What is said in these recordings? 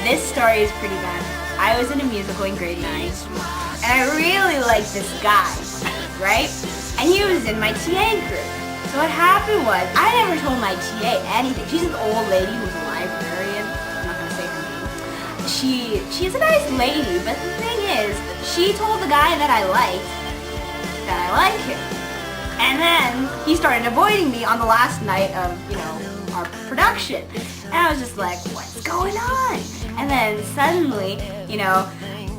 This story is pretty bad. I was in a musical in grade 9, and I really liked this guy, right? And he was in my TA group. So what happened was, I never told my TA anything. She's an old lady who's a librarian. I'm not gonna say her name. She's a nice lady, but the thing is, she told the guy that I liked that I like him. And then he started avoiding me on the last night of, our production. And I was just like, what's going on? And then suddenly,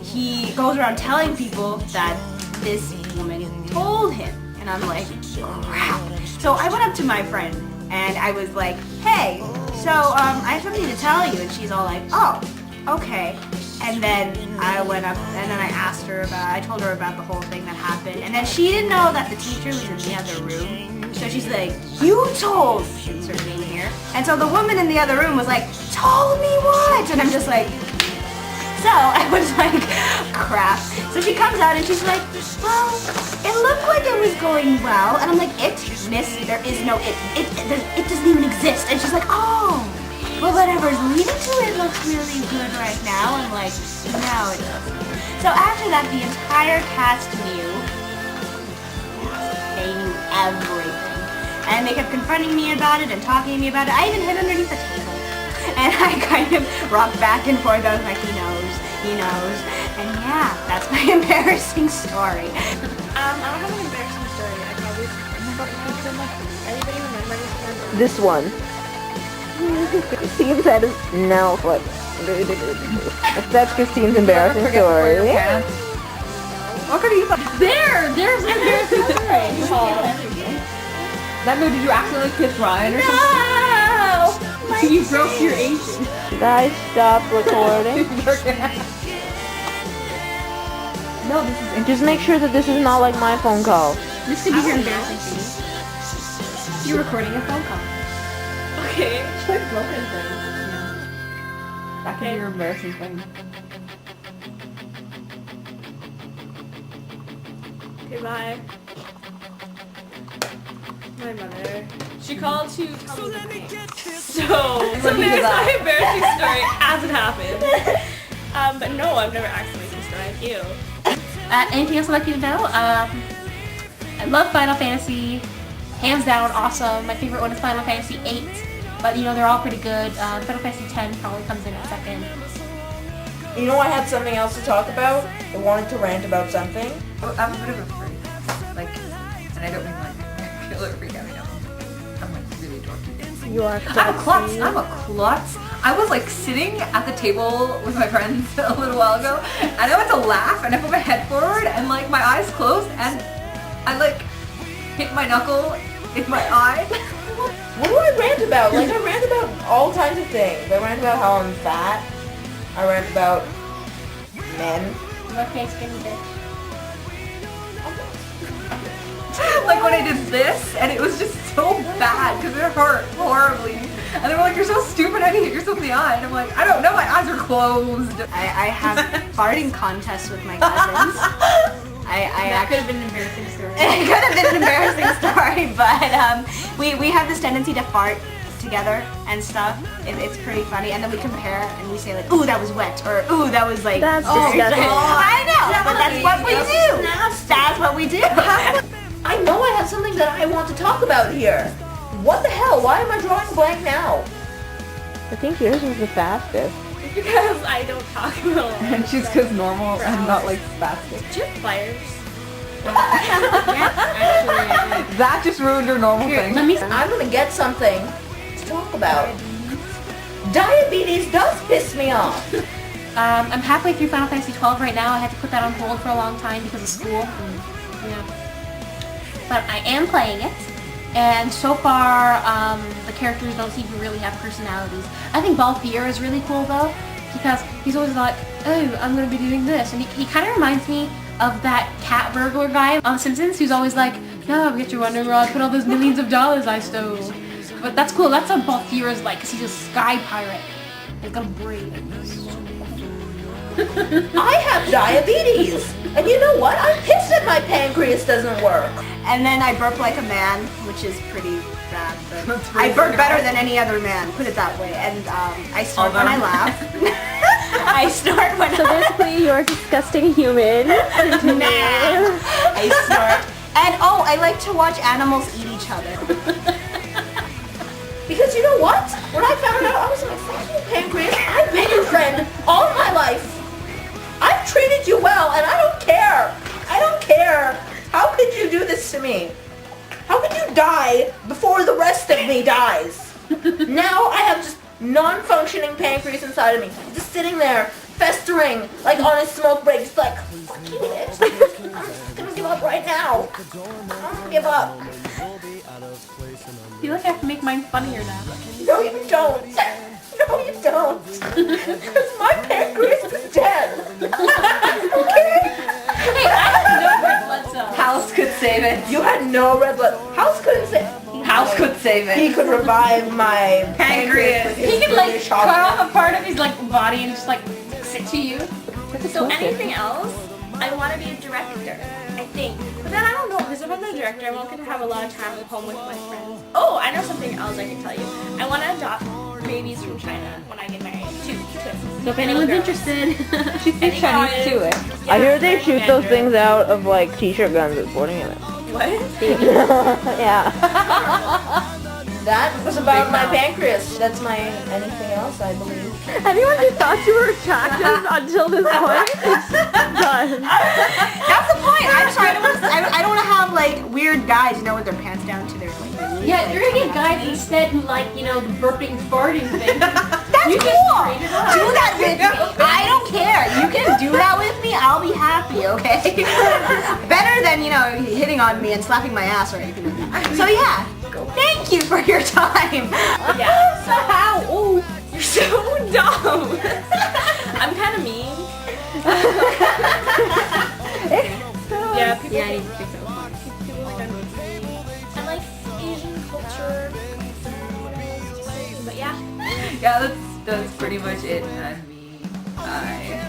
he goes around telling people that this woman told him. And I'm like, crap. So I went up to my friend and I was like, hey, so I have something to tell you. And she's all like, oh, okay. And then I went up and then I told her about the whole thing that happened. And then she didn't know that the teacher was in the other room. So she's like, you told, insert name here. And so the woman in the other room was like, told me what? And I'm just like, so I was like, crap. So she comes out and she's like, well, it looked like it was going well. And I'm like, miss, there is no it. It doesn't even exist. And she's like, oh, well, whatever's leading to it looks really good right now. I'm like, no, it doesn't. So after that, the entire cast knew. They knew everything. And they kept confronting me about it and talking to me about it. I even hid underneath the table. And I kind of rocked back and forth. I was like, he knows. And yeah, that's my embarrassing story. I don't have an embarrassing story. I probably remember. Anybody remember anything? This one. Christine's head is now flip. That's Christine's embarrassing story. What could you There's an embarrassing story. That no, did you accidentally kiss Ryan or something? No! You broke your Asian. Guys, stop recording. No, this is Just make sure that this is not like my phone call. This could be your embarrassing thing. You're recording a phone call. Okay. It's like broken thing. That could be your embarrassing thing. Okay, bye. My mother. She called to tell me the thing. So there's my embarrassing story as it happened. But no, I've never accidentally kissed Ryan. Ew. Anything else I'd like you to know? I love Final Fantasy. Hands down, awesome. My favorite one is Final Fantasy 8. But they're all pretty good. Final Fantasy 10 probably comes in at second. You know, I had something else to talk about. I wanted to rant about something. I'm a bit of a freak. And I don't mean killer freak. I mean, I'm really dorky. You are I'm a klutz. I was sitting at the table with my friends a little while ago, and I went to laugh, and I put my head forward, and my eyes closed, and I hit my knuckle in my eye. What do I rant about? I rant about all kinds of things. I rant about how I'm fat. I rant about men. Okay, skinny bitch. When I did this, and it was just so bad because it hurt horribly. And they were like, "You're so stupid, how do you hit yourself in the eye?" And I'm like, "I don't know, my eyes are closed." I have farting contests with my cousins. That could have been an embarrassing story. It could have been an embarrassing story, but we have this tendency to fart together and stuff. It's pretty funny, and then we compare and we say ooh, that was wet, or ooh, that was That's disgusting. I know, but that's what we do. That's what we do. I know I have something that I want to talk about here. What the hell? Why am I drawing a blank now? I think yours was the fastest. Because I don't talk about it. And she's because normal and not spastic. Do you have pliers? That just ruined your normal thing. I'm gonna get something to talk about. Diabetes does piss me off. I'm halfway through Final Fantasy 12 right now. I had to put that on hold for a long time because of school. But I am playing it, and so far the characters don't seem to really have personalities. I think Balthier is really cool though, because he's always like, oh, I'm going to be doing this, and he kind of reminds me of that cat burglar guy on The Simpsons who's always like, yeah, get your wonder rod, put all those millions of dollars I stole. But that's cool, that's what Balthier is like, because he's a sky pirate. He's got a brain. I have diabetes, and you know what? I'm pissed that my pancreas doesn't work. And then I burp like a man, which is pretty bad, but I burp better than any other man, put it that way. And I snort when I laugh. I snort when So basically, you're a disgusting human. I snort. And oh, I like to watch animals eat each other. Because you know what? When I found out I was in a fucking pancreas, I've been your friend all my life. I've treated you well, and I don't care. I don't care. How could you do this to me? How could you die before the rest of me dies? Now I have just non-functioning pancreas inside of me, just sitting there, festering, like on a smoke break, just like, fucking it. I'm just gonna give up right now. I'm gonna give up. I feel like I have to make mine funnier now. No, you don't. No, you don't. Because my pancreas is dead. Okay? Hey, I have no red blood cells. House could save it. You had no red blood. House couldn't say. House could save He it. could revive my Pancreas. with his He could like British cut hot off a part of his like body and just like stick to you. So anything else, I want to be a director, I think. But then I don't know, because if I'm a director, I'm not going to have a lot of time at home with my friends. Oh, I know something else I can tell you. I want to adopt babies from China when I get married. Two twins. So if anyone's interested, She speaks Chinese too, eh? Yeah, I hear they like shoot those Mandarin. things out of like t-shirt guns at sporting events. What? Yeah. That was about my pancreas. That's my anything else, I believe. Anyone who thought you were attractive until this point is done. That's the point. I'm sorry. I don't want to have like weird guys, you know, with their pants down to their like. yeah, you're gonna get guys instead who like, you know, the burping, farting thing. That's You cool. just straight it up. Do that with me. I don't care. You can do that with me. I'll be happy. Okay. Better than hitting on me and slapping my ass or anything like that. So yeah. Thank you for your time. Yeah. So how? Oh, you're so dumb. I'm kind of mean. Yeah, people. Yeah, I need to fix it. People think I'm mean. And like Asian culture. But yeah. Yeah, that's pretty much it. And me. Bye.